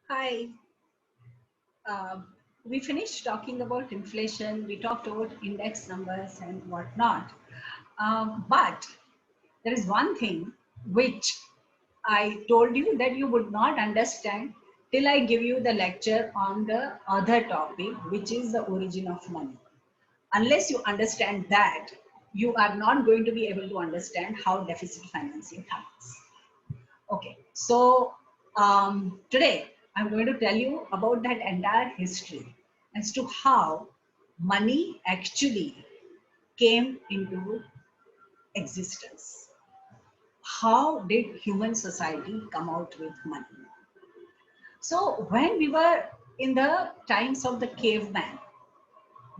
Hi. Uh, we finished talking about inflation. We talked about index numbers and whatnot. But there is one thing which I told you that you would not understand till I give you the lecture on the other topic, which is the origin of money. Unless you understand that, you are not going to be able to understand how deficit financing happens. Okay, so today I'm going to tell you about that entire history as to how money actually came into existence. How did human society come out with money? So, when we were in the times of the caveman,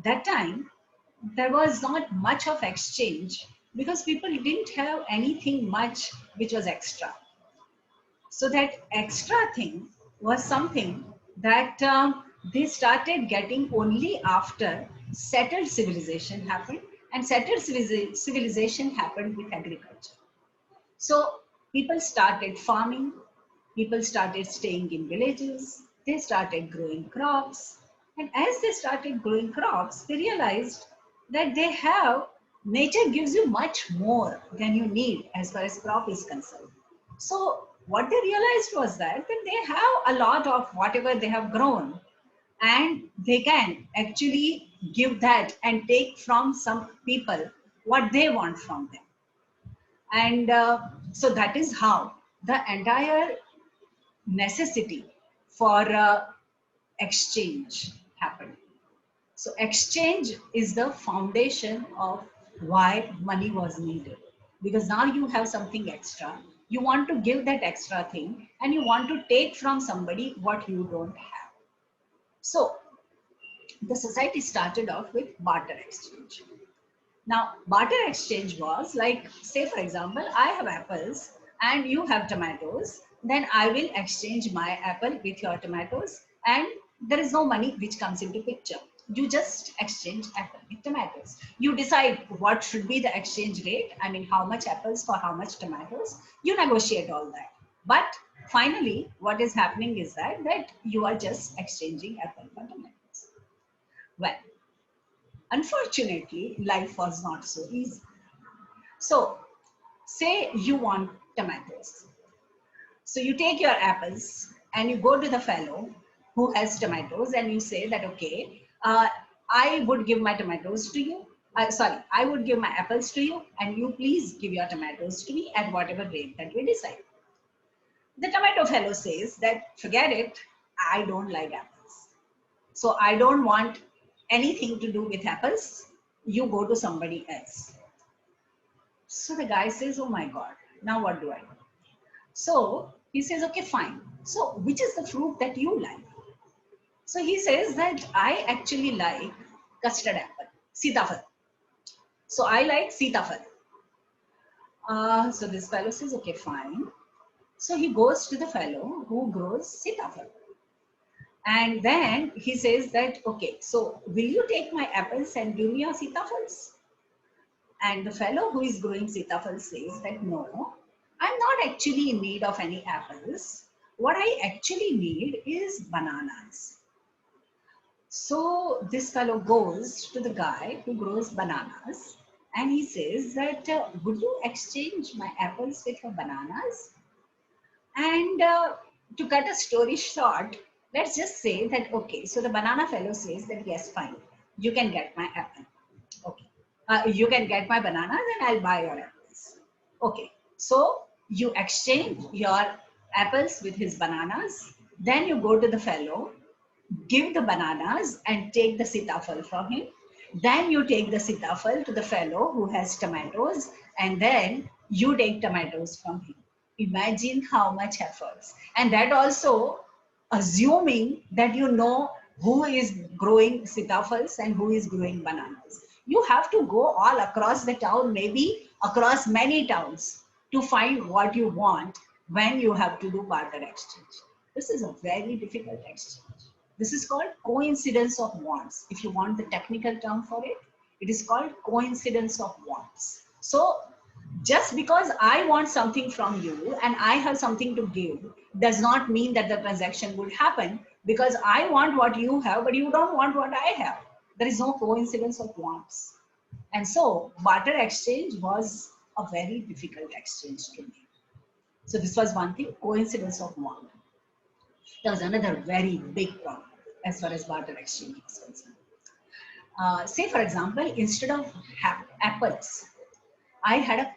that time there was not much of exchange because people didn't have anything much which was extra. So that extra thing was something that they started getting only after settled civilization happened, and settled civilization happened with agriculture. So people started farming, people started staying in villages, they started growing crops, and as they started growing crops, they realized that they have nature gives you much more than you need as far as crop is concerned. So what they realized was that they have a lot of whatever they have grown, and they can actually give that and take from some people what they want from them. And so that is how the entire necessity for exchange happened. So exchange is the foundation of why money was needed, because now you have something extra, you want to give that extra thing, and you want to take from somebody what you don't have. So the society started off with barter exchange. Now, barter exchange was like, say, for example, I have apples and you have tomatoes, then I will exchange my apple with your tomatoes, and there is no money which comes into picture. You just exchange apple with tomatoes. You decide what should be the exchange rate, I mean, how much apples for how much tomatoes. You negotiate all that. But finally, what is happening is that you are just exchanging apple for tomatoes. Well, unfortunately, life was not so easy. So, say you want tomatoes. So, you take your apples and you go to the fellow who has tomatoes and you say that, okay, I would give my tomatoes to you. Sorry, I would give my apples to you, and you please give your tomatoes to me at whatever rate that we decide. The tomato fellow says that, forget it, I don't like apples. So, I don't want anything to do with apples. You go to somebody else. So the guy says, oh my God, now what do I do? So he says, okay, fine. So which is the fruit that you like? So he says that I actually like custard apple, sitafal. So I like sitafal. So this fellow says, okay, fine. So he goes to the fellow who grows sitafal. And then he says that, okay, so will you take my apples and give me your sitafals? And the fellow who is growing sitafal says that no, I'm not actually in need of any apples. What I actually need is bananas. So this fellow goes to the guy who grows bananas and he says that would you exchange my apples with your bananas? And to cut a story short, let's just say that okay, so the banana fellow says that yes, fine, you can get my apple. Okay. You can get my bananas and I'll buy your apples. Okay. So you exchange your apples with his bananas. Then you go to the fellow, give the bananas and take the sitafal from him. Then you take the sitafal to the fellow who has tomatoes, and then you take tomatoes from him. Imagine how much efforts. And that also assuming that you know who is growing sitafals and who is growing bananas. You have to go all across the town, maybe across many towns, to find what you want when you have to do barter exchange. This is a very difficult exchange. This is called coincidence of wants. If you want the technical term for it, it is called coincidence of wants. So just because I want something from you and I have something to give does not mean that the transaction would happen, because I want what you have, but you don't want what I have. There is no coincidence of wants. And so barter exchange was a very difficult exchange to make. So this was one thing, coincidence of want. There was another very big problem as far as barter exchange is concerned. Say, for example, instead of apples, I had a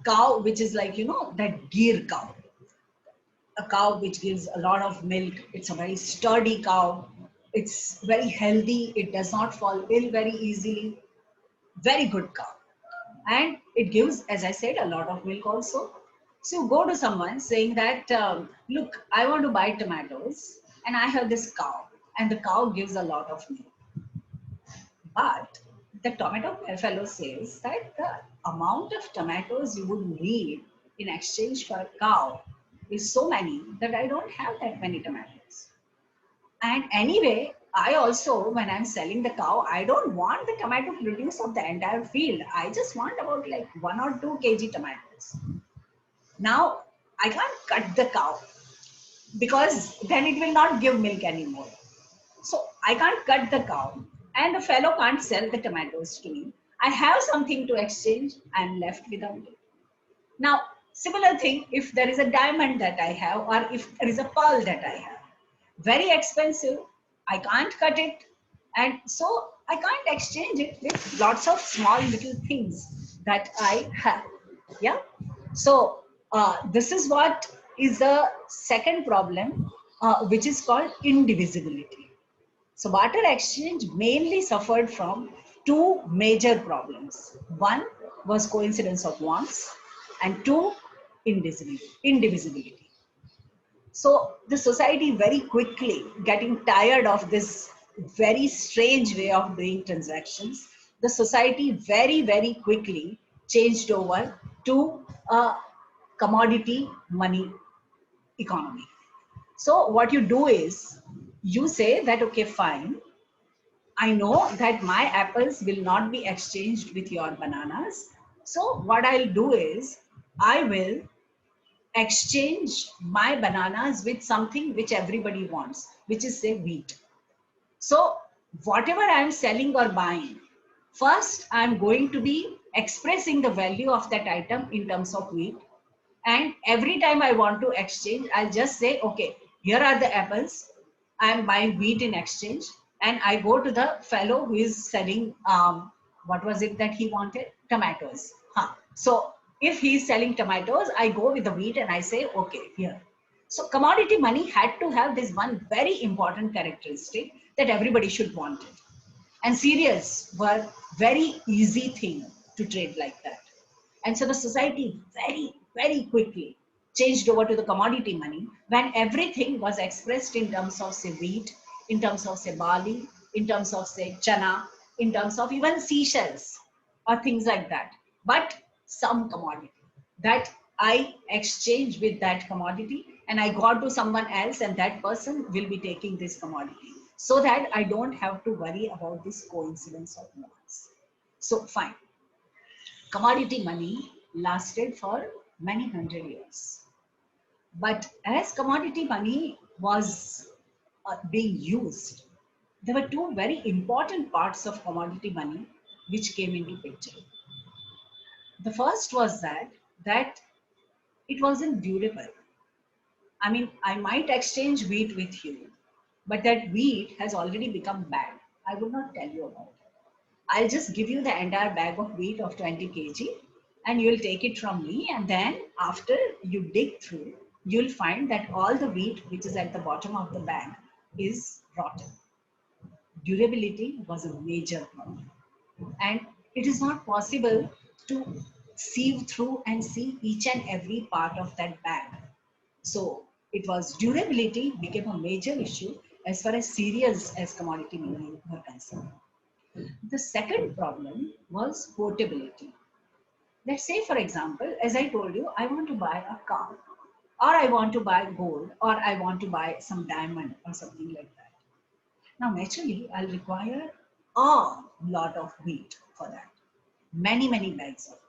cow which is like, that gear cow, a cow which gives a lot of milk. It's a very sturdy cow. It's very healthy. It does not fall ill very easily. Very good cow. And it gives, as I said, a lot of milk also. So you go to someone saying that, look, I want to buy tomatoes and I have this cow and the cow gives a lot of milk. But the tomato fellow says that the amount of tomatoes you would need in exchange for a cow is so many that I don't have that many tomatoes. And anyway, I also, when I'm selling the cow, I don't want the tomato produce of the entire field. I just want about like 1 or 2 kg tomatoes. Now, I can't cut the cow because then it will not give milk anymore. So I can't cut the cow and the fellow can't sell the tomatoes to me. I have something to exchange. I'm left without it. Now, similar thing, if there is a diamond that I have or if there is a pearl that I have, very expensive, I can't cut it. And so I can't exchange it with lots of small little things that I have. Yeah. So this is what is the second problem, which is called indivisibility. So barter exchange mainly suffered from two major problems. One was coincidence of wants, and two, indivisibility. So the society very quickly getting tired of this very strange way of doing transactions. The society very quickly changed over to a commodity money economy. So what you do is you say that, okay, fine, I know that my apples will not be exchanged with your bananas. So what I'll do is I will exchange my bananas with something which everybody wants, which is say wheat. So whatever I'm selling or buying, first I'm going to be expressing the value of that item in terms of wheat. And every time I want to exchange, I'll just say, okay, here are the apples. I'm buying wheat in exchange. And I go to the fellow who is selling, what was it that he wanted? Tomatoes. Huh. So if he's selling tomatoes, I go with the wheat and I say, okay, here. So commodity money had to have this one very important characteristic that everybody should want it. And cereals were very easy thing to trade like that. And so the society very quickly changed over to the commodity money when everything was expressed in terms of say wheat, in terms of say barley, in terms of say chana, in terms of even seashells or things like that. But some commodity that I exchange with that commodity and I go to someone else and that person will be taking this commodity so that I don't have to worry about this coincidence of wants. So fine. Commodity money lasted for many hundred years. But as commodity money was being used, there were two very important parts of commodity money which came into picture. The first was that it wasn't durable. I mean, I might exchange wheat with you, but that wheat has already become bad. I would not tell you about it. I'll just give you the entire bag of wheat of 20 kg and you'll take it from me. And then after you dig through, you'll find that all the wheat which is at the bottom of the bag is rotten. Durability was a major problem. And it is not possible to sieve through and see each and every part of that bag. So it was durability became a major issue as far as cereals as commodity money were concerned. The second problem was portability. Let's say, for example, as I told you, I want to buy a car, or I want to buy gold, or I want to buy some diamond or something like that. Now, naturally, I'll require a lot of wheat for that, many bags of wheat.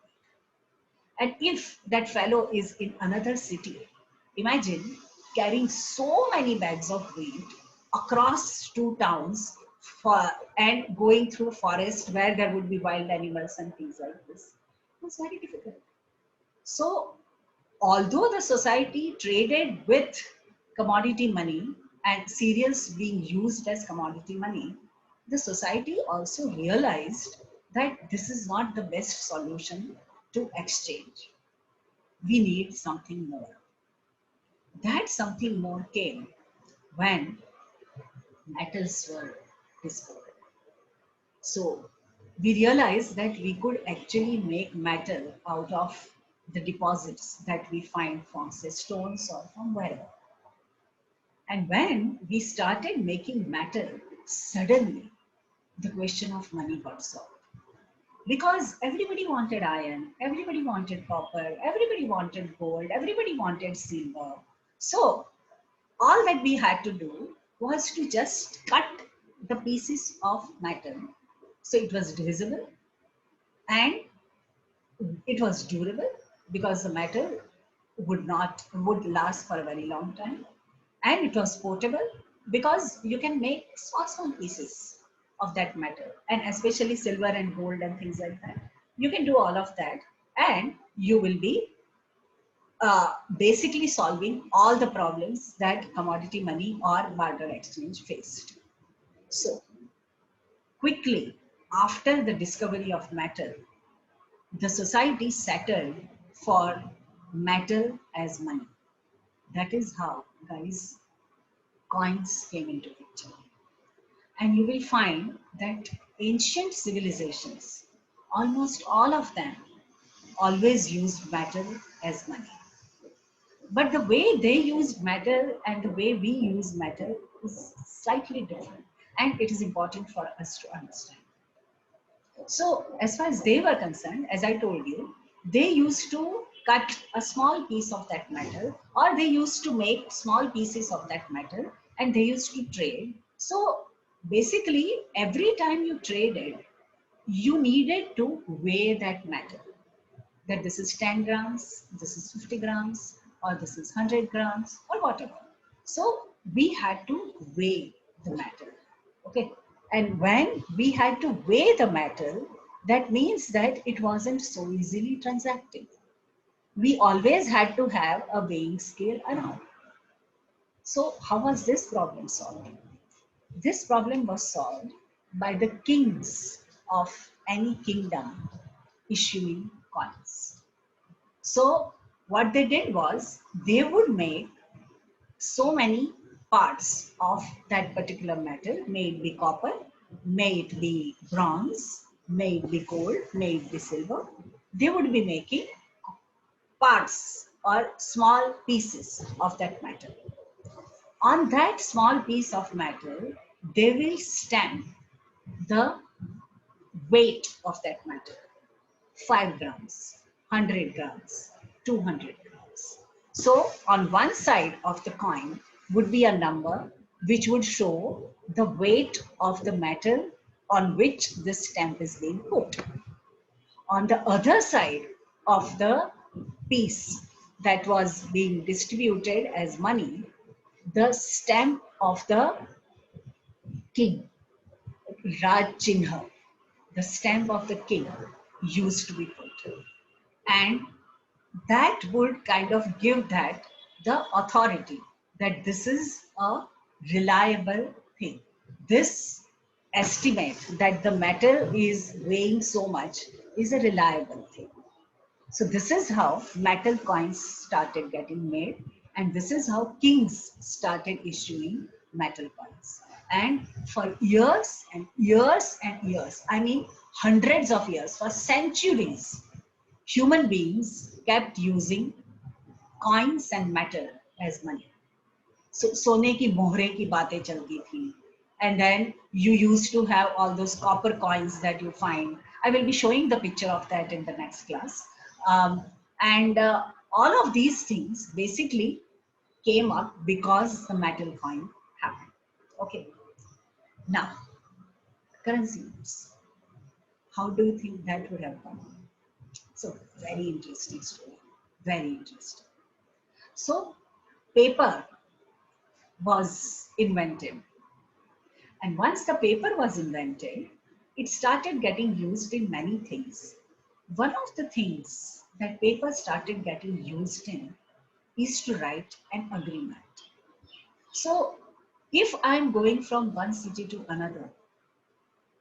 And if that fellow is in another city, Imagine carrying so many bags of wheat across two towns for and going through forest where there would be wild animals and things like this. It was very difficult. So, although the society traded with commodity money and cereals being used as commodity money, the society also realized that this is not the best solution to exchange. We need something more. That something more came when metals were discovered. So we realized that we could actually make metal out of the deposits that we find from, say, stones or from wherever. And when we started making metal, suddenly the question of money got solved. Because everybody wanted iron, everybody wanted copper, everybody wanted gold, everybody wanted silver. So all that we had to do was to just cut the pieces of metal. So it was divisible and it was durable because the metal would last for a very long time, and it was portable because you can make small pieces of that metal, and especially silver and gold and things like that. You can do all of that, and you will be basically solving all the problems that commodity money or barter exchange faced. So, quickly after the discovery of metal, the society settled for metal as money. That is how, guys, coins came into picture. And you will find that ancient civilizations, almost all of them, always used metal as money. But the way they used metal and the way we use metal is slightly different. And it is important for us to understand. So, as far as they were concerned, as I told you, they used to cut a small piece of that metal, or they used to make small pieces of that metal, and they used to trade. So, basically, every time you traded, you needed to weigh that metal, that this is 10 grams, this is 50 grams, or this is 100 grams, or whatever. So we had to weigh the metal. Okay. And when we had to weigh the metal, that means that it wasn't so easily transacted. We always had to have a weighing scale around. So how was this problem solved? This problem was solved by the kings of any kingdom issuing coins. So what they did was they would make so many parts of that particular metal, may it be copper, may it be bronze, may it be gold, may it be silver. They would be making parts or small pieces of that metal. On that small piece of metal, they will stamp the weight of that metal. 5 grams, 100 grams, 200 grams. So on one side of the coin would be a number which would show the weight of the metal on which this stamp is being put. On the other side of the piece that was being distributed as money, the stamp of the king, Raj Chinha, the stamp of the king used to be put. And that would kind of give that the authority that this is a reliable thing. This estimate that the metal is weighing so much is a reliable thing. So this is how metal coins started getting made, and this is how kings started issuing metal coins. And for years and years and years, I mean hundreds of years, for centuries, human beings kept using coins and metal as money. So सोने की मोहरे की बातें चलती थी. And then you used to have all those copper coins that you find. I will be showing the picture of that in the next class. And all of these things basically came up because the metal coin happened. Okay. Now, currency notes. How do you think that would have come? So, very interesting story. Very interesting. So, paper was invented. And once the paper was invented, it started getting used in many things. One of the things that paper started getting used in is to write an agreement. So if I'm going from one city to another,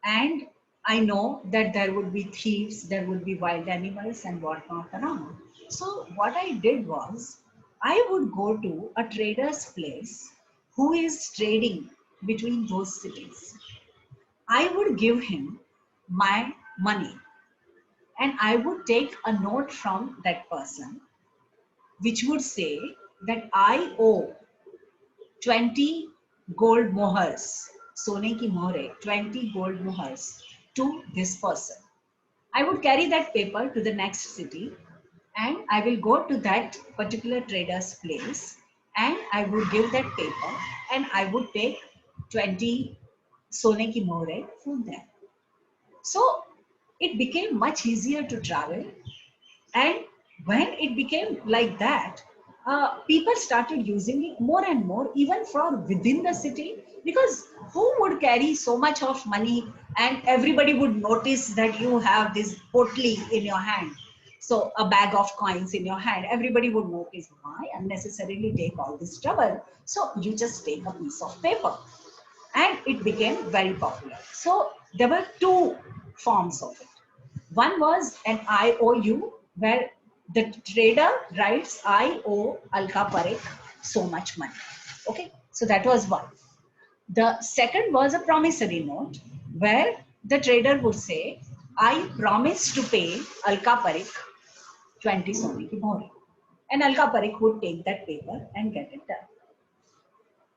and I know that there would be thieves, there would be wild animals and whatnot around. So what I did was, I would go to a trader's place who is trading between those cities. I would give him my money and I would take a note from that person which would say that I owe 20 gold mohars, sone ki mohre, 20 gold mohars to this person. I would carry that paper to the next city and I will go to that particular trader's place and I would give that paper and I would take 20 sone ki mohre from them. So it became much easier to travel. And when it became like that, people started using it more and more, even from within the city, because who would carry so much of money and everybody would notice that you have this potli in your hand. So a bag of coins in your hand, everybody would notice, why unnecessarily take all this trouble? So you just take a piece of paper and it became very popular. So there were two forms of it. One was an IOU, where the trader writes, I owe Alka Parikh so much money. Okay, so that was one. The second was a promissory note, where the trader would say, I promise to pay Alka Parikh 20 sone ki mohar. And Alka Parikh would take that paper and get it done.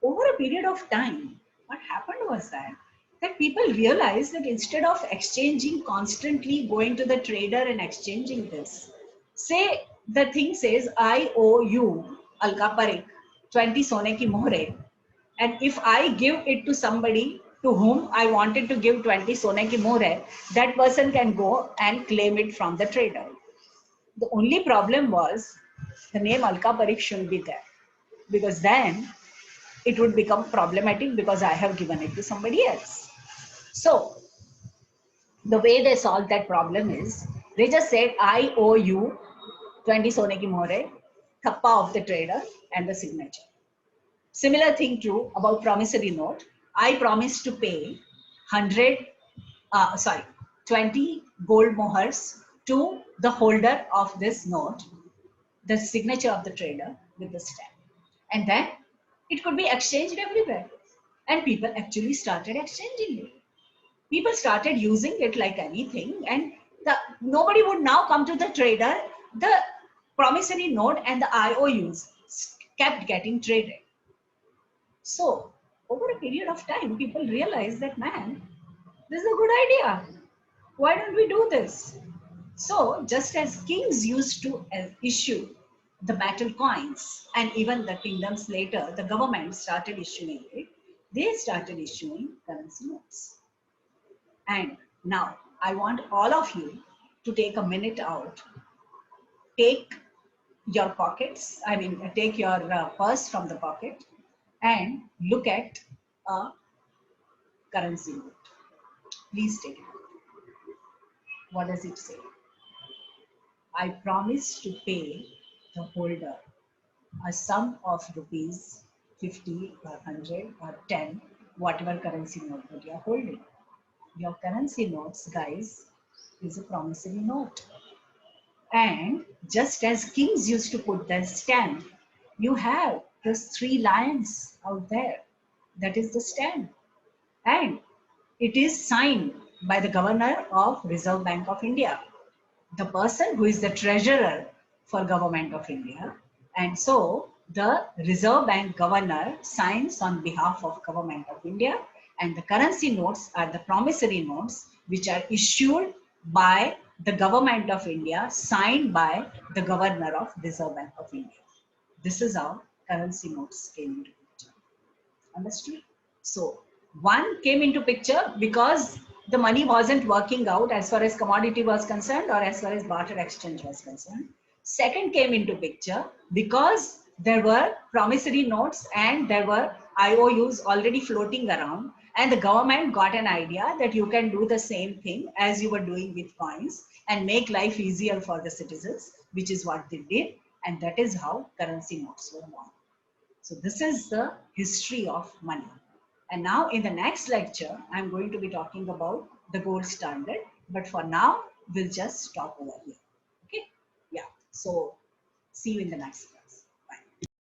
Over a period of time, what happened was that people realized that instead of exchanging constantly, going to the trader and exchanging this, say the thing says, I owe you, Alka Parikh, 20 sone ki mohre, and if I give it to somebody to whom I wanted to give 20 sone ki mohre, that person can go and claim it from the trader. The only problem was the name Alka Parikh shouldn't be there, because then it would become problematic because I have given it to somebody else. So the way they solved that problem is, they just said, I owe you 20 sone ki mohre, thappa of the trader and the signature. Similar thing true about promissory note. I promise to pay 20 gold mohars to the holder of this note, the signature of the trader with the stamp. And then it could be exchanged everywhere. And people actually started exchanging it. People started using it like anything, and nobody would now come to the trader. The promissory note and the IOUs kept getting traded. So over a period of time, people realized that, man, this is a good idea. Why don't we do this? So just as kings used to issue the battle coins, and even the kingdoms later, the government started issuing it, they started issuing currency notes. And now I want all of you to take a minute out, take your pockets, take your purse from the pocket and look at a currency note. Please take it out. What does it say? I promise to pay the holder a sum of rupees 50 or 100 or 10, whatever currency note that you are holding. Your currency notes, guys, is a promissory note. And just as kings used to put their stamp, you have those 3 lions out there. That is the stamp. And it is signed by the governor of Reserve Bank of India, the person who is the treasurer for Government of India. And so the Reserve Bank governor signs on behalf of Government of India, and the currency notes are the promissory notes which are issued by the Government of India, signed by the governor of Reserve Bank of India. This is how currency notes came into picture. Understood? So one came into picture because the money wasn't working out as far as commodity was concerned or as far as barter exchange was concerned. Second came into picture because there were promissory notes and there were IOUs already floating around, and the government got an idea that you can do the same thing as you were doing with coins and make life easier for the citizens, which is what they did, and that is how currency notes were born. So this is the history of money. And now in the next lecture, I'm going to be talking about the gold standard. But for now, we'll just stop over here. Okay? Yeah. So see you in the next class.